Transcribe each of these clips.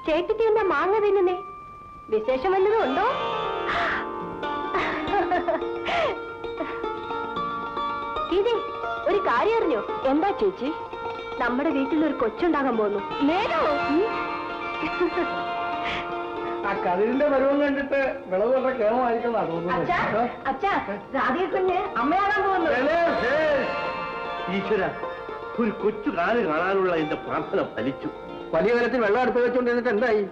ചേട്ടിക്ക് എന്താ മാങ്ങ തിന്നുന്നേ? വിശേഷം വല്ലതും ഉണ്ടോ? ഇതേ ഒരു കാര്യം അറിഞ്ഞോ? എന്താ ചേച്ചി? നമ്മുടെ വീട്ടിൽ ഒരു കൊച്ചുണ്ടാകാൻ പോകുന്നു. നേരോ? ആ കതിരിന്റെ പരുവം കണ്ടിട്ട് വിളവ് വളരെ കേമമായിരിക്കും അമ്മയാകാൻ പോകുന്നു. ഈശ്വര, ഒരു കൊച്ചു കാല് കാണാനുള്ള എന്റെ പ്രാർത്ഥന ഫലിച്ചു. വലിയ കാലത്തിൽ വെള്ളം അടുത്ത് വെച്ചുകൊണ്ടിരുന്നിട്ട് എന്തായി?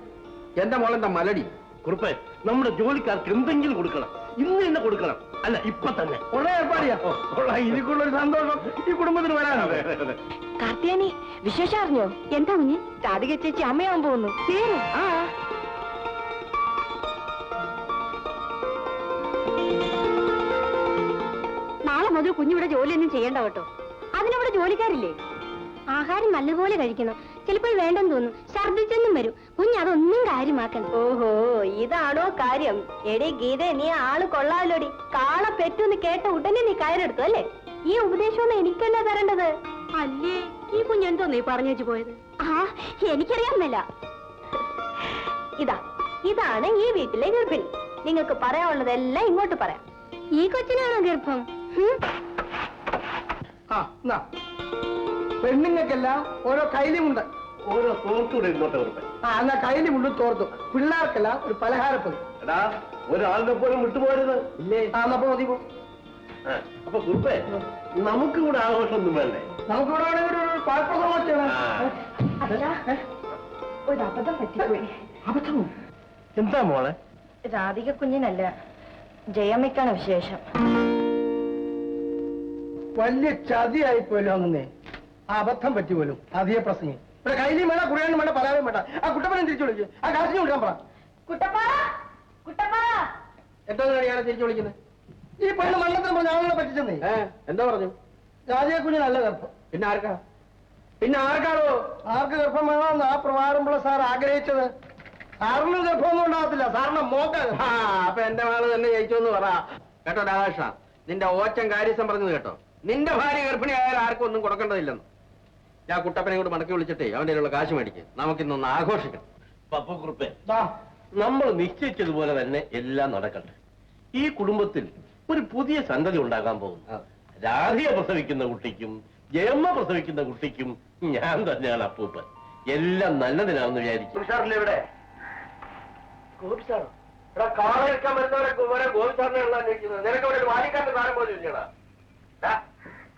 എന്റെ മോളെന്താ മലടി? കുറുപ്പേ, നമ്മുടെ ജോലിക്കാർക്ക് എന്തെങ്കിലും കൊടുക്കണം. ഇന്ന് തന്നെ കൊടുക്കണം. അല്ല, ഇപ്പൊ തന്നെ ഉള്ള ഏർപ്പാടിയാ. ഇതിക്കുള്ളൊരു സന്തോഷം ഈ കുടുംബത്തിന് വരാനാണ്. കാർത്തിയാനി, വിശേഷം അറിഞ്ഞോ? എന്താ കുഞ്ഞ്? രാധിക ചേച്ചി അമ്മയാവാൻ പോകുന്നു. ആ നാളെ മുതൽ കുഞ്ഞിവിടെ ജോലിയൊന്നും ചെയ്യണ്ട കേട്ടോ. അതിനിവിടെ ജോലിക്കാരില്ലേ? ആഹാരം നല്ലപോലെ കഴിക്കണം. ചിലപ്പോൾ വേണ്ടെന്ന് തോന്നും, ഛർദിച്ചെന്നും വരും. കുഞ്ഞതൊന്നും കാര്യമാക്കണം. ഓഹോ, ഇതാണോ കാര്യം? എടി ഗീത, നീ ആള് കൊള്ളാലോടി. കാള പെറ്റൂന്ന് കേട്ട ഉടനെ നീ കയറെടുത്തു അല്ലേ? ഈ ഉപദേശമൊന്നും എനിക്കല്ല തരേണ്ടത്. അല്ലേ, ഈ കുഞ്ഞെന്തോ നീ പറഞ്ഞു വെച്ച് പോയത്? ആ, എനിക്കറിയാമെന്നല്ല. ഇതാണ് ഈ വീട്ടിലെ ഗർഭിണി. നിങ്ങൾക്ക് പറയാനുള്ളതെല്ലാം ഇങ്ങോട്ട് പറയാം. ഈ കൊച്ചിനാണോ ഗർഭം? പെണ്ണുങ്ങൾക്കെല്ലാം ഓരോ കൈലിമുണ്ട്, ഓരോ തോർത്തൂടെ ഇരുന്നോട്ടെ കുറുപ്പേ. എന്നാ കൈലിമുണ്ട് തോർത്തു. പിള്ളേർക്കെല്ലാം ഒരു പലഹാരപ്പൊതി. എടാ, ഒരാളുടെ പോലും വിട്ടുപോരുത്. ഇല്ലേ? എന്നപ്പോ മതി. അപ്പൊ കുറുപ്പേ, നമുക്ക് കൂടെ ആഘോഷമൊന്നും വേണ്ടേ? നമുക്കിവിടെ ഒരു പാൽപ്രസവം ചെയ്യണം. ഒരു അബദ്ധം പറ്റിപ്പോയി. അബദ്ധമോ? എന്താ മോളെ? രാധിക കുഞ്ഞിനല്ല, ജയമ്മയ്ക്കാണ് വിശേഷം. വലിയ ചതിയായിപ്പോയല്ലോ അങ്ങന്നേ. ആ അബദ്ധം പറ്റി പോലും അധിക പ്രസംഗം. ഇവിടെ കൈലിയും വേണ്ട, കുറിയാനും വേണ്ട, പലാവും വേണ്ട. ആ കുട്ടപ്പനെ തിരിച്ചു വിളിച്ചു. ആ കാശിനെ വിളിക്കാൻ പറ. എന്തോ ഇയാളെ തിരിച്ചു വിളിക്കുന്നത്? ഈ പെണ്ണ് മണ്ണത്തിന് പറഞ്ഞ ആളുകളെ പറ്റിച്ചെന്നേ. എന്താ പറഞ്ഞു? രാജയെ കുഞ്ഞ് നല്ല ഗർഭം. പിന്നെ ആർക്കാണോ? ആർക്ക് ഗർഭം വേണമെന്ന് ആ പ്രഭാരമുള്ള സാർ ആഗ്രഹിച്ചത്? സാറിന് ഗർഭമൊന്നും ഉണ്ടാകത്തില്ല, സാറിന് മോക്കാണ്. അപ്പൊ എന്റെ മകള് തന്നെ ജയിച്ചോന്ന് പറ കേട്ടോ. രാധാകൃഷ്ണ, നിന്റെ ഓച്ചൻ കാര്യസം പറഞ്ഞത് കേട്ടോ. നിന്റെ ഭാര്യ ഗർഭിണി ആയാലും ആർക്കും ഒന്നും കൊടുക്കേണ്ടതില്ലെന്ന്. ഞാൻ കുട്ടപ്പനെ കൂടെ മടക്കി വിളിച്ചിട്ടേ അവന്റെ കയ്യിലുള്ള കാശ് മേടിക്കും. നമുക്കിന്നൊന്ന് ആഘോഷിക്കണം. പപ്പു കുറുപ്പേ, നമ്മൾ നിശ്ചയിച്ചതുപോലെ തന്നെ എല്ലാം നടക്കട്ടെ. ഈ കുടുംബത്തിൽ ഒരു പുതിയ സന്തതി ഉണ്ടാകാൻ പോകുന്നു. രാധിക പ്രസവിക്കുന്ന കുട്ടിക്കും ജയമ്മ പ്രസവിക്കുന്ന കുട്ടിക്കും ഞാൻ തന്നെയാണ് അപ്പൂപ്പൻ. എല്ലാം നല്ലതിനാണെന്ന് വിചാരിക്കും. ഇവിടെ ഗോപിസാറോ? ഇവിടെ കാള എടുക്കാൻ വരുന്നവരൊക്കെ ഗോപിസാറിനെ ഉള്ളതാണ്. നിനക്ക് ഇവിടെ വാലിക്കാരന്റെ സാധനം പോലും ഇല്ലടാ.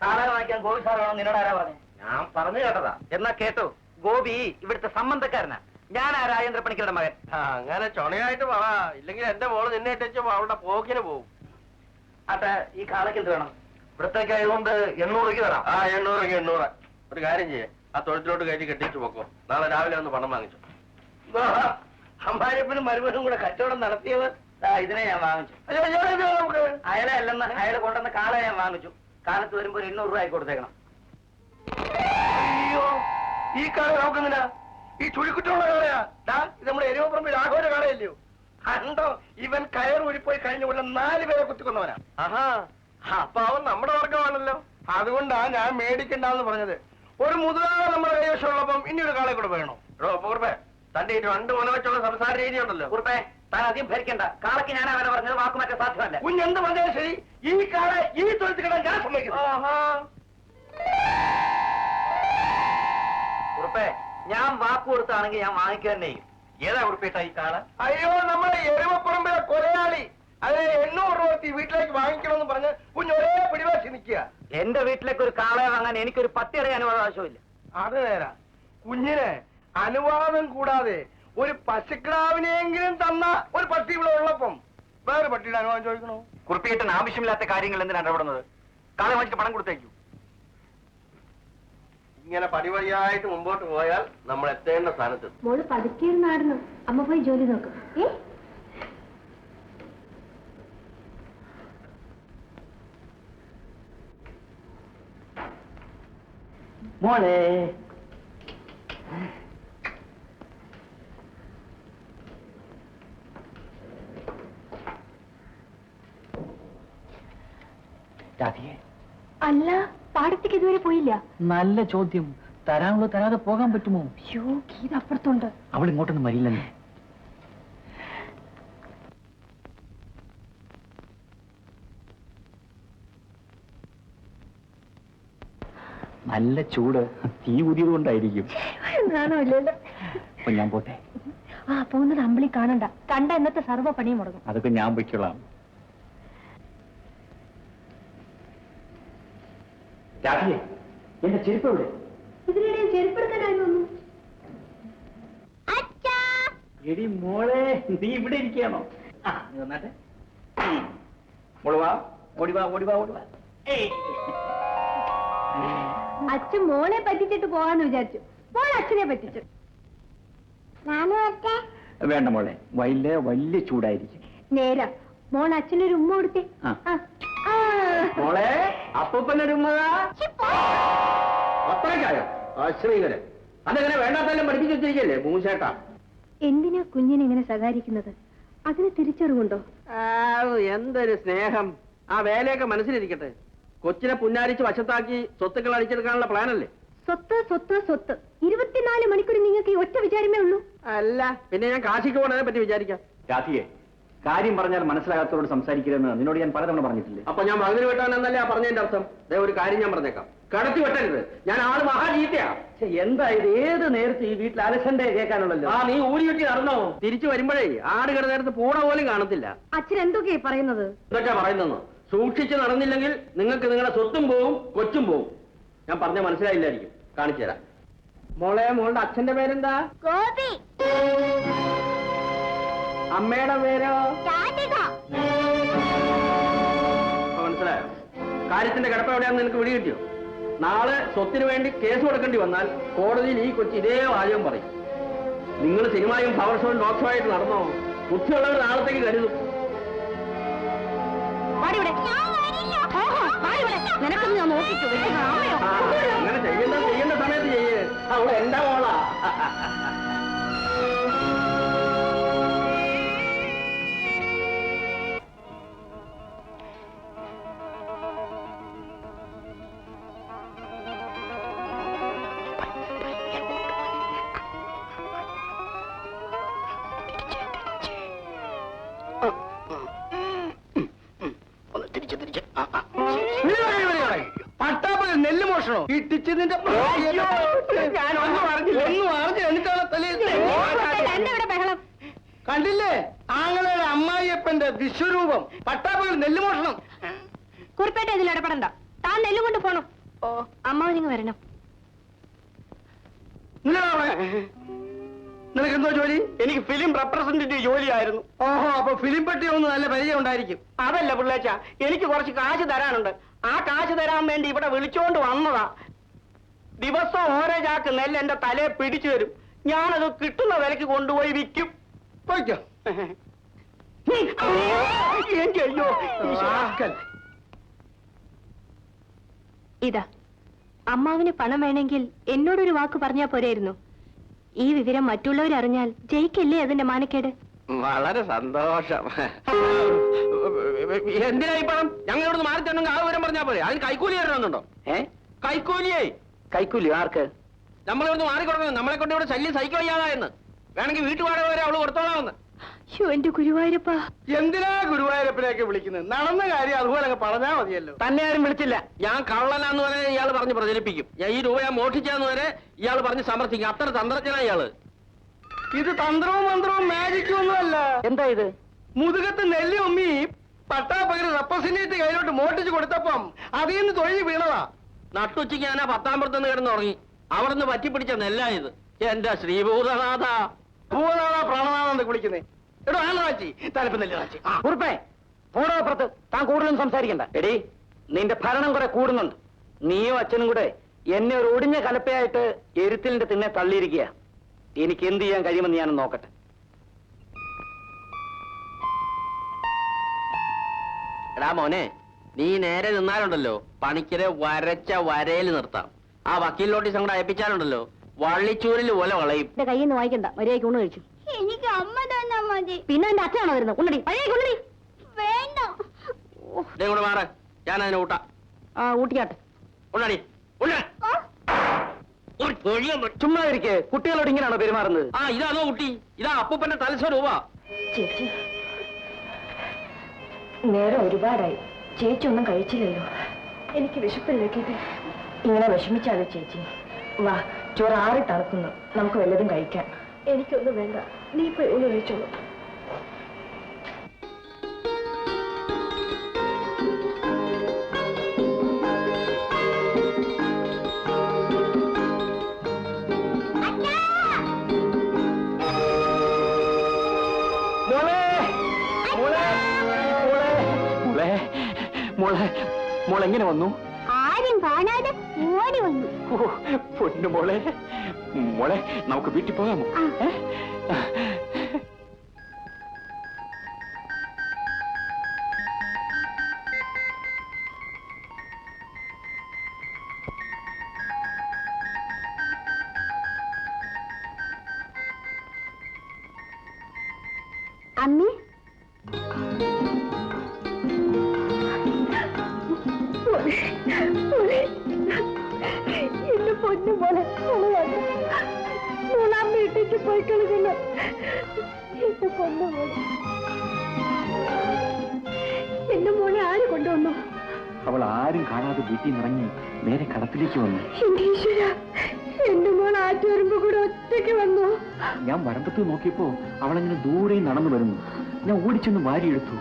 കാള വാങ്ങിക്കാൻ ഗോപിസാറാണോ? നിന്നോട് ആരാ പറഞ്ഞു? ഞാൻ പറഞ്ഞു കേട്ടതാ. എന്നാ കേട്ടോ, ഗോപി ഇവിടുത്തെ സംബന്ധക്കാരനാ. ഞാൻ ആ രാജേന്ദ്ര പണിക്കരുടെ മകൻ. അങ്ങനെ ചൊണയായിട്ട് പറ, ഇല്ലെങ്കിൽ എന്റെ മോള് നിന്നെ ഇട്ടു അവളുടെ പോക്കിന് പോകും. ആട്ടെ, ഈ കാളയ്ക്ക് എന്ത് വേണം? ഇവിടത്തേക്ക് ആയതുകൊണ്ട് 800 രൂപയ്ക്ക് തരാം. 800. ഒരു കാര്യം ചെയ്യേ, ആ തൊഴുത്തിലോട്ട് കയറ്റി കെട്ടിച്ചു പോക്കോ. നാളെ രാവിലെ ഒന്ന് പണം വാങ്ങിച്ചു. അമ്മാരിപ്പനും മരുമനും കൂടെ കച്ചവടം നടത്തിയത് ഇതിനെ ഞാൻ വാങ്ങിച്ചു. അയാളെ അല്ലെന്ന് അയാളെ കൊണ്ടുവന്ന കാളെ ഞാൻ വാങ്ങിച്ചു. കാലത്ത് വരുമ്പോ 800 രൂപ ആയി കൊടുത്തേക്കണം. അയ്യോ, ഈ കാള നോക്കുന്നില്ല. ഈ ചുഴിക്കുറ്റുള്ള കാളയാ. ഇത് നമ്മുടെ എരിവപ്പുറമ്പിൽ ആഘോഷ കാളയല്ലയോ? കണ്ടോ, ഇവൻ കയർ ഊരിപ്പോയി കഴിഞ്ഞ കൊല്ലം 4 പേരെ കുത്തിക്കൊന്നവനാ. അപ്പൊ അവൻ നമ്മുടെ വർഗമാണല്ലോ. അതുകൊണ്ടാ ഞാൻ മേടിക്കണ്ടെന്ന് പറഞ്ഞത്. ഒരു മുതലാളി നമ്മുടെ കൈവശമുള്ളപ്പം ഇനി ഒരു കാളെ കൂടെ വേണോ? കുറുപ്പേ, തന്റെ 2 മുന വെച്ചുള്ള സംസാര രീതി ഉണ്ടല്ലോ. കുറുപ്പേ, താൻ അധികം ഭരിക്കണ്ട. കാളയ്ക്ക് ഞാനാ വില പറഞ്ഞത്, വാക്കുമാറ്റം സാധ്യമല്ല. കുഞ്ഞെന്ത് പറഞ്ഞാലും ശരി, ഈ കാളെ ഈ തൊഴുത്ത് കിടാൻ ഞാൻ സമ്മതിക്കുന്നു. കുറുപ്പേ, ഞാൻ വാക്ക് കൊടുത്താണെങ്കിൽ ഞാൻ വാങ്ങിക്കുക തന്നെ ചെയ്യും. ഏതാ കുറുപ്പേട്ട ഈ കാള? അയ്യോ, നമ്മുടെ എരുവപ്പുറമ്പിലെ കൊലയാളി. അതിന് 800 രൂപ വീട്ടിലേക്ക് വാങ്ങിക്കണമെന്ന് പറഞ്ഞ് കുഞ്ഞ് ഒരേ പിടിവാശി നിൽക്കുക. എന്റെ വീട്ടിലേക്ക് ഒരു കാളയെ വാങ്ങാൻ എനിക്കൊരു പട്ടിയുടെ അനുവാദം ആവശ്യമില്ല. അത് നേരാ. കുഞ്ഞിന് അനുവാദം കൂടാതെ ഒരു പശുക്കിടാവിനെങ്കിലും തന്ന ഒരു പട്ടി ഇവിടെ ഉള്ളപ്പം വേറെ പട്ടിയുടെ അനുവാദം ചോദിക്കണോ? കുറുപ്പിയേട്ടൻ ആവശ്യമില്ലാത്ത കാര്യങ്ങൾ എന്തിനാണ് ഇടപെടുന്നത്? കാളെ വാങ്ങിച്ച് പണം കൊടുത്തേക്കൂ. ഇങ്ങനെ പടിപടിയായിട്ട് മുമ്പോട്ട് പോയാൽ നമ്മൾ എത്തേണ്ട സ്ഥാനത്ത്. മോള് പതുക്കിയിരുന്നായിരുന്നു. അമ്മ പോയി ജോലി നോക്കും. മോളെ, അല്ല, പാടത്തേക്ക് ഇതുവരെ പോയില്ല. നല്ല ചോദ്യം. തരാനുള്ള തരാതെ പോകാൻ പറ്റുമോ? അയ്യോ, ഗീത അപ്പുറത്തുണ്ട്. അവൾ ഇങ്ങോട്ടൊന്നും വരില്ലെന്നേ. നല്ല ചൂട്, തീ ഊതിയത് കൊണ്ടായിരിക്കും. ഞാനുമില്ലല്ലോ. അപ്പൊ ഞാൻ പോട്ടെ. ആ, പോകുന്നത് അമ്പിളി കാണണ്ട. കണ്ട എന്നത്തെ സർവ്വ പണിയും മുടങ്ങും. അതൊക്കെ ഞാൻ പൊയ്ക്കൊള്ളാം. രാധികേ, എന്റെ ചെരുപ്പ് എവിടെ? ഇതിനിടയിൽ ചെരുപ്പെടുക്കാനായിരുന്നു. എടി മോളെ, നീ ഇവിടെ ഇരിക്കുകയാണോ? നീ വന്നാട്ടെ. മോളുവാ, ഓടിവാ ഓടിവാ ഓടിവാ. അച്ഛൻ മോളെ പറ്റിച്ചിട്ട് പോകാന്ന് വിചാരിച്ചു. മോൾ അച്ഛനെ പറ്റിച്ചു. വേണ്ട മോളെ, വലിയ ചൂടായിരിക്കും. നേരാ. മോൾ അച്ഛനൊരു ഉമ്മ കൊടുത്തേ. മോളെ, അപ്പൂപ്പനൊരു ഉമ്മ. അത്രയ്ക്കായോ? ശ്രീകരൻ അതെങ്ങനെ വേണ്ടാത്തെല്ലാം പഠിപ്പിച്ചു വെച്ചിരിക്കല്ലേ മൂശേട്ടാ? എന്തിനാ കുഞ്ഞിനെ ഇങ്ങനെ സഹായിക്കുന്നത്? അതിന് തിരിച്ചറിവുണ്ടോ? എന്തൊരു സ്നേഹം. ആ വേലയൊക്കെ മനസ്സിലിരിക്കട്ടെ. കൊച്ചിനെ പുന്നാരിച്ച് വശത്താക്കി സ്വത്തുക്കൾ അടിച്ചെടുക്കാനുള്ള പ്ലാനല്ലേ? സ്വത്ത് സ്വത്ത് സ്വത്ത്. 24 മണിക്കൂർ നിങ്ങൾക്ക് ഈ ഒറ്റ വിചാരമേ ഉള്ളൂ? അല്ല, പിന്നെ ഞാൻ കാശിക്ക് പോണതിനെ പറ്റി വിചാരിക്കാം. രാധികെ, കാര്യം പറഞ്ഞാൽ മനസ്സിലാകാത്തവരോട് സംസാരിക്കരുതെന്ന് നിന്നോട് ഞാൻ പലതവണ പറഞ്ഞിട്ടില്ലേ? അപ്പൊ ഞാൻ മകന് വെട്ടാനെന്നല്ലേ പറഞ്ഞതിന്റെ അർത്ഥം? ഒരു കാര്യം ഞാൻ പറഞ്ഞേക്കാം, കടത്തി വെട്ടരുത്. ഞാൻ ആള് മഹാജീത്തയാ. എന്താ ഇത്? ഏത് നേരത്തെ ഈ വീട്ടിൽ അലസന്റെ കേൾക്കാനുള്ളല്ലോ. ആ, നീ ഊരി വെട്ടി നടന്നോ? തിരിച്ചു വരുമ്പോഴേ ആട് കിട നേരത്ത് പൂട പോലും കാണത്തില്ല. അച്ഛൻ എന്തൊക്കെയാ പറയുന്നത്? ഇതൊക്കെ പറയുന്നു. സൂക്ഷിച്ച് നടന്നില്ലെങ്കിൽ നിങ്ങൾക്ക് നിങ്ങളുടെ സ്വത്തും പോവും, കൊച്ചും പോവും. ഞാൻ പറഞ്ഞ മനസ്സിലായില്ലായിരിക്കും, കാണിച്ചു തരാം. മോളെ, മോളുടെ അച്ഛന്റെ പേരെന്താ? ഗോപി. അമ്മയുടെ പേരോ? മനസ്സിലായോ? കാര്യത്തിന്റെ കിടപ്പ എവിടെയാണെന്ന് നിനക്ക് വിടി കിട്ടിയോ? നാളെ സ്വത്തിന് വേണ്ടി കേസ് കൊടുക്കേണ്ടി വന്നാൽ കോടതിയിൽ ഈ കൊച്ചി ഇതേ വാചകം പറയും. നിങ്ങൾ സിനിമയും പവർ ഷോയും ഡോക്ടറും ആയിട്ട് നടന്നോ? ബുദ്ധിയുള്ളവർ നാളത്തേക്ക് കരുതും. അങ്ങനെ ചെയ്യേണ്ട സമയത്ത് ചെയ്യേ. അവള് എന്റെ മോളാ. പട്ടാപ്പകൽ നെല്ല് മോഷണോ? ഇട്ടിച്ച് നിന്റെ കണ്ടില്ലേ? ആങ്ങളുടെ അമ്മായിയപ്പന്റെ വിശ്വരൂപം. പട്ടാപ്പകൽ നെല്ല് മോഷണം. കുറിപ്പേട്ട ഇതിൽ ഇടപെടണ്ട. താൻ നെല്ല് കൊണ്ട് പോണം. ഓ, അമ്മാവനിങ്ങ് വരണം. നിനക്കെന്തോ ജോലി? എനിക്ക് ഫിലിം റെപ്രസെന്റേറ്റീവ് ജോലിയായിരുന്നു. ഓഹോ, അപ്പൊ ഫിലിം പറ്റി ഒന്ന് നല്ല പരിചയം ഉണ്ടായിരിക്കും. അതല്ല പിള്ളേച്ച, എനിക്ക് കുറച്ച് കാശ് തരാനുണ്ട്. ആ കാശ് തരാൻ വേണ്ടി ഇവിടെ വിളിച്ചോണ്ട് വന്നതാ. ദിവസം ഓരോ ചാക്ക് നെല്ല് എന്റെ തലയെ പിടിച്ചു തരും. ഞാനത് കിട്ടുന്ന വിലക്ക് കൊണ്ടുപോയി വിൽക്കും. പോയിക്കോ. അയ്യോ, ഇതാ, അമ്മാവിന് പണം വേണമെങ്കിൽ എന്നോടൊരു വാക്ക് പറഞ്ഞാ പോരായിരുന്നു. ഈ വിവരം മറ്റുള്ളവരറിഞ്ഞാൽ ജയിക്കല്ലേ അതിന്റെ മാനക്കേട്? വളരെ സന്തോഷം. എന്തിനായി പണം? ഞങ്ങൾ ഇവിടുന്ന് മാറി തന്നെങ്കിൽ ആ വിവരം പറഞ്ഞാൽ പോരെ. അതിന് കൈക്കൂലി തരണമെന്നുണ്ടോ? കൈക്കൂലിയേ. കൈക്കൂലി ആർക്ക്? നമ്മളിവിടുന്ന് മാറിക്കൊടുക്കുന്നത്. നമ്മളെ കൊണ്ട് ഇവിടെ ശല്യം സഹിക്കുകയാണെന്ന്. വേണമെങ്കിൽ വീട്ടുപാട വരെ അവള് കൊടുത്തോളാമെന്ന്. എന്റെ ഗുരുവായൂരപ്പ. എന്തിനാ ഗുരുവായൂരപ്പനെയൊക്കെ വിളിക്കുന്നത്? നടന്ന കാര്യം അതുപോലെ പറഞ്ഞാൽ മതിയല്ലോ. തന്നെ ആരും വിളിച്ചില്ല. ഞാൻ കള്ളനാന്ന് വരെ ഇയാൾ പറഞ്ഞ് പ്രചരിപ്പിക്കും. ഈ രൂപ ഞാൻ മോഷ്ടിച്ചാന്ന് വരെ ഇയാൾ പറഞ്ഞ് സമർത്ഥിക്കും. അത്ര തന്ത്രജ്ഞനാ ഇയാള്. ഇത് തന്ത്രവും മന്ത്രവും മാജിക്കും ഒന്നുമല്ല. എന്താ ഇത്? മുതുകത്ത് നെല്ലി ഉമ്മി പട്ടാപ്പകര് റെപ്രസെന്റേറ്റീവ് കയ്യിലോട്ട് മോട്ടിച്ച് കൊടുത്തപ്പം അതിൽ നിന്ന് തൊഴിൽ വീണതാ. നട്ടുച്ചയ്ക്ക് ഞാൻ ആ 10-ാം പുറത്തുനിന്ന് കിടന്ന് ഉറങ്ങി. അവിടുന്ന് പറ്റിപ്പിടിച്ച നെല്ലായത്. എന്റെ ശ്രീഭൂതനാഥ. ഭൂതനാഥ പ്രാണനാഥ വിളിക്കുന്നേ. എടോ ആളാച്ചി, തലപ്പ് നെല്ലാച്ചി. കുറുപ്പേ, ഫോണോപ്പുറത്ത് താൻ കൂടുതലൊന്നും സംസാരിക്കണ്ട. എടീ, നിന്റെ ഭരണം കുറെ കൂടുന്നുണ്ട്. നീയോ അച്ഛനും കൂടെ എന്നെ ഒരു ഒടിഞ്ഞ കലപ്പയായിട്ട് എരുത്തിലിന്റെ തിന്നെ തള്ളിയിരിക്കുക. എനിക്ക് എന്ത് ചെയ്യാൻ കഴിയുമെന്ന് ഞാനൊന്ന് നോക്കട്ടെ. എടാ മോനെ, നീ നേരെ നിന്നാലുണ്ടല്ലോ പണിക്കരെ വരച്ച വരയിൽ നിർത്താം. ആ വക്കീൽ നോട്ടീസ് അങ്ങോട്ട് അയപ്പിച്ചാലുണ്ടല്ലോ വള്ളിച്ചൂരിൽ പോലെ വളയും. എന്റെ കയ്യിൽ നിന്ന് വായിക്കണ്ട. മര്യാദയ്ക്ക് ഊണ് കഴിച്ചു. എനിക്ക് അമ്മ തന്നാ മതി. പിന്നെ എന്റെ അച്ഛനാണോ വരുന്നത്? ഉണ്ണടി, മര്യാദയ്ക്ക് ഉണ്ണടി. വേണ്ട. ഇങ്ങോട്ട് മാറ, ഞാൻ അതിനെ ഊട്ടാ. ആ, ഊട്ടിക്കാട്ടെ. ഉണ്ണടി, ഉണ്ണ. ചുമ്മാ ഇരിക്കെ, കുട്ടികളോട് ഇങ്ങനെയാണോ പെരുമാറുന്നത്? ആ ഇതാണോ കുട്ടി? ഇതാ അപ്പൂപ്പന്റെ തലസ്വരൂപാ. ചേച്ചി, നേരെ ഒരുപാടായി. ചേച്ചി ഒന്നും കഴിച്ചില്ലല്ലോ. എനിക്ക് വിശപ്പില്ലേക്കിട്ട്. ഇങ്ങനെ വിഷമിച്ചാലോ ചേച്ചി? വാ, ചോറ് ആറി തണുക്കുന്നു, നമുക്ക് വല്ലതും കഴിക്കാം. എനിക്കൊന്നും വേണ്ട, നീ ഇപ്പൊ ഒന്ന് കഴിച്ചോളൂ. മോളെങ്ങനെ വന്നു? ആരും കാണാതെ ഓടി വന്നു. പൊന്നു മോളെ, മോളെ നമുക്ക് വീട്ടിൽ പോകാമോ? അമ്മേ, എന്റെ പൊന്നു പോലെ മൂന്നാം വീട്ടിലേക്ക് പോയി കളിക്കുന്നു. എന്റെ പൊന്നു പോലെ, എന്റെ മോനെ ആര് കൊണ്ടുവന്നു? അവൾ ആരും കാണാതെ വീട്ടിൽ നിറങ്ങി നേരെ കടത്തിലേക്ക് വന്നു. എന്റെ ഈശ്വര, എന്റെ മോൻ ആറ്റുവരുമ്പോ കൂടെ ഒറ്റയ്ക്ക് വന്നു. ഞാൻ വരമ്പത്ത് നോക്കിയപ്പോ അവളങ്ങനെ ദൂരെ നടന്നു വരുന്നു. ഞാൻ ഓടിച്ചൊന്ന് വാരിയെടുത്തു.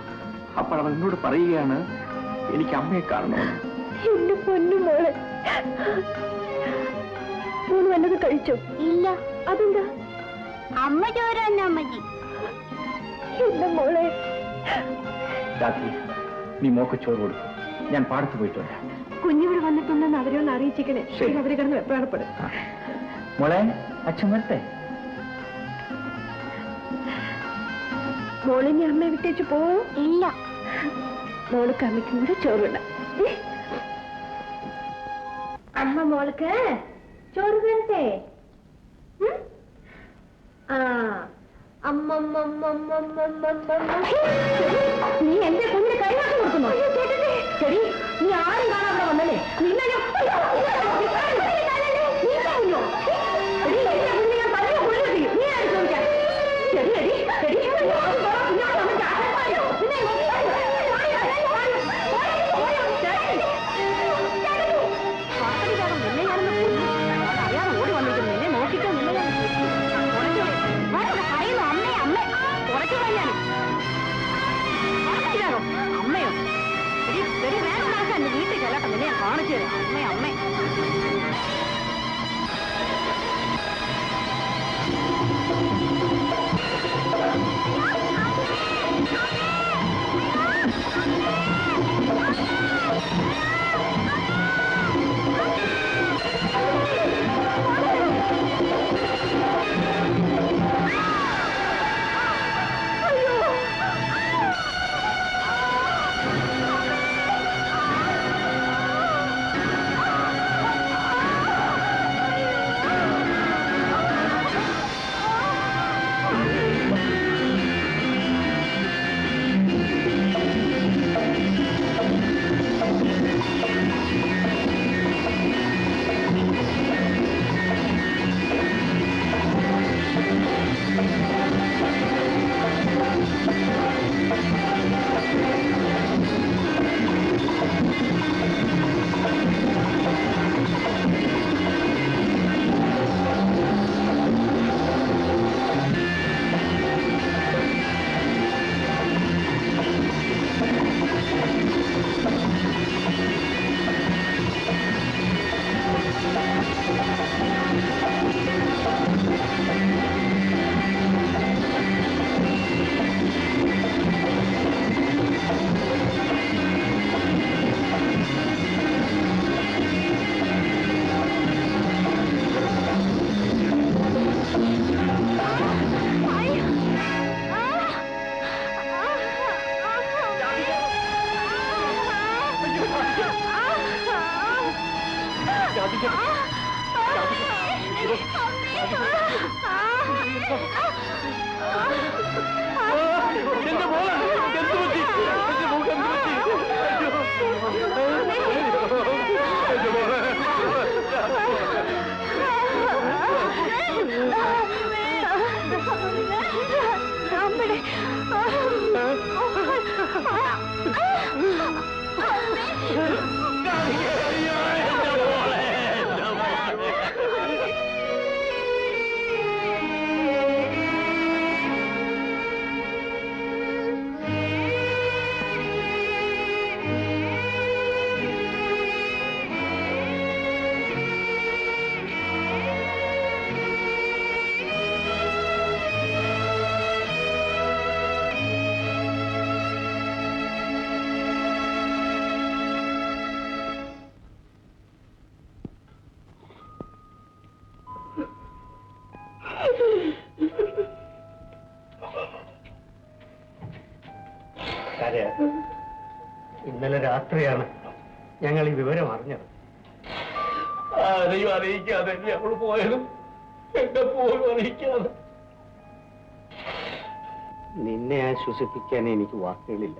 അപ്പോൾ അവൾ എന്നോട് പറയുകയാണ്, എനിക്ക് അമ്മയെ കാണണമെന്ന്. എന്റെ പൊന്നു മോളെ, മോന് വല്ലത് കഴിച്ചോ? ഇല്ല. അതെന്താ? അമ്മ ചോറ് തന്നെ അമ്മജി. എന്റെ മോളെ, രാത്രി നീ മോക്ക് ചോറ് കൊടുക്കും, ഞാൻ പാടത്ത് പോയിട്ട് വരാം. കുഞ്ഞിവിടെ വന്നിട്ടുണ്ടെന്ന് അവരെ ഒന്ന് അറിയിച്ചിക്കണേ. ശരി, അവര് കിടന്ന് വെപ്രാടപ്പെടും. മോളെ, അച്ഛൻ വരട്ടെ? മോളിനി അമ്മയെ വിട്ടേച്ച് പോവും? ഇല്ല. മോൾക്ക് അമ്മയ്ക്കും കൂടെ ചോറുണ്ട. അമ്മ മോൾക്ക് ചോറ് തരട്ടെ? ആ, നീ എന്റെ കുഞ്ഞിന് കൈമാറ്റം കൊടുക്കുന്നു. ശരി, നീ ആരും കാണാതെ വന്നല്ലേ? നിന്നെ അമ്മയോ? വീട്ടിൽ കേട്ടോ, നിന്നെ ഞാൻ കാണിച്ചു തരാം. അമ്മേ, അമ്മേ. ഇന്നലെ രാത്രിയാണ് ഞങ്ങൾ ഈ വിവരം അറിഞ്ഞത്. ആരെയും അറിയിക്കാതെ അവൾ പോയതും എന്നെ പോലും അറിയിക്കാതെ. നിന്നെ ആശ്വസിപ്പിക്കാൻ എനിക്ക് വാക്കുകളില്ല.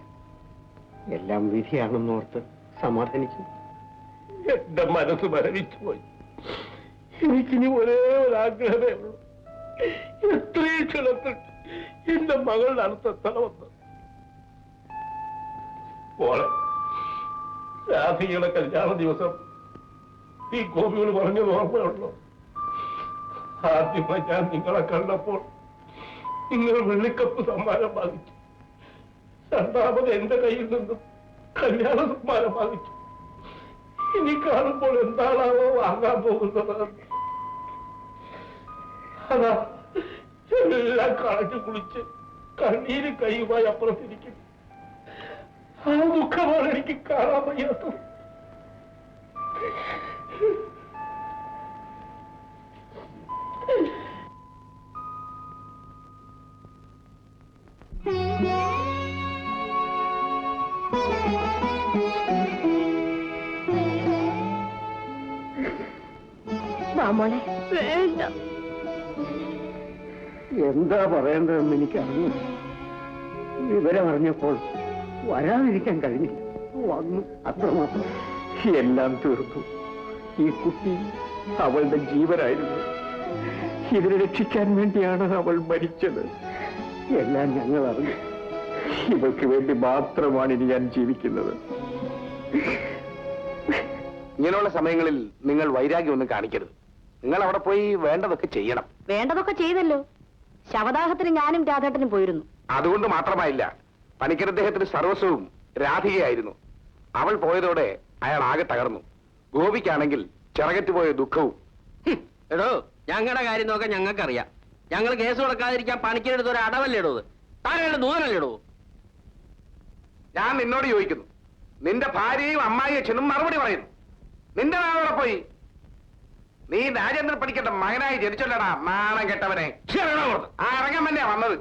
എല്ലാം വിധിയാണെന്നോർത്ത് സമാധാനിക്കും. എന്റെ മനസ്സ് മരവിച്ചു പോയി. എനിക്കിനി ഒരേ ഒരാഗ്രഹമേ ഉള്ളൂ, എത്രയും ക്ഷണത്തിൽ എന്റെ മകളുടെ അടുത്തെത്തണമെന്ന്. മോളെ, രാധികയുടെ കല്യാണ ദിവസം ഈ ഗോപിയോട് പറഞ്ഞത് ഓർമ്മയുള്ളൂ. ആദ്യമായി ഞാൻ നിങ്ങളെ കണ്ടപ്പോൾ നിങ്ങൾ വെള്ളിക്കപ്പ് സമ്മാനം വാങ്ങിച്ചു. രണ്ടാമത് എന്റെ കയ്യിൽ നിന്നും കല്യാണ സമ്മാനം വാങ്ങിച്ചു. ഇനി കാണുമ്പോൾ എന്താണാവോ വാങ്ങാൻ പോകുന്നത്. അതാ എല്ലാം കളഞ്ഞു കുളിച്ച് കണ്ണീര് കൈയുമായി അപ്പുറത്തിരിക്കും. ആ ദുഃഖമാണ് എനിക്ക് കാണാൻ വയ്യാത്തത്. മോളെ വേണ്ട. എന്താ പറയേണ്ടതെന്ന് എനിക്കറിഞ്ഞു. വിവരം അറിഞ്ഞപ്പോൾ വരാതിരിക്കാൻ കഴിഞ്ഞില്ല. വന്നു, അത്രമാത്രം. എല്ലാം തീർത്തു. ഈ കുട്ടി അവളുടെ ജീവനായിരുന്നു. ഇതിനെ രക്ഷിക്കാൻ വേണ്ടിയാണ് അവൾ മരിച്ചത്. എല്ലാം ഞങ്ങൾ അറിഞ്ഞു. ഇവൾക്ക് വേണ്ടി മാത്രമാണ് ഇനി ഞാൻ ജീവിക്കുന്നത്. ഇങ്ങനെയുള്ള സമയങ്ങളിൽ നിങ്ങൾ വൈരാഗ്യമൊന്നും കാണിക്കരുത്. നിങ്ങൾ അവിടെ പോയി വേണ്ടതൊക്കെ ചെയ്യണം. വേണ്ടതൊക്കെ ചെയ്തല്ലോ. ശവദാഹത്തിന് ഞാനും രാധേട്ടനും പോയിരുന്നു. അതുകൊണ്ട് മാത്രമായില്ല, പണിക്കർ അദ്ദേഹത്തിന് സർവസ്വവും രാധികയായിരുന്നു. അവൾ പോയതോടെ അയാൾ ആകെ തകർന്നു. ഗോപിക്കാണെങ്കിൽ ചിറകറ്റുപോയ ദുഃഖവും. എടോ, ഞങ്ങളുടെ കാര്യം നോക്കാൻ ഞങ്ങൾക്കറിയാം. ഞങ്ങൾ കേസ് കൊടുക്കാതിരിക്കാൻ പണിക്കരെടുത്ത് ഒരു അടവല്ലേടോ? താങ്കളുടെ ദൂരല്ലേടോ? ഞാൻ നിന്നോട് ചോദിക്കുന്നു, നിന്റെ ഭാര്യയും അമ്മായി അച്ഛനും മറുപടി പറയുന്നു. നിന്റെ നാളോടെ പോയി. നീ രാജേന്ദ്രൻ പണിക്കരുടെ മകനായി ജനിച്ചല്ലടാ നാണം കെട്ടവനെ. ആ ഇറങ്ങാൻ തന്നെയാ വന്നത്.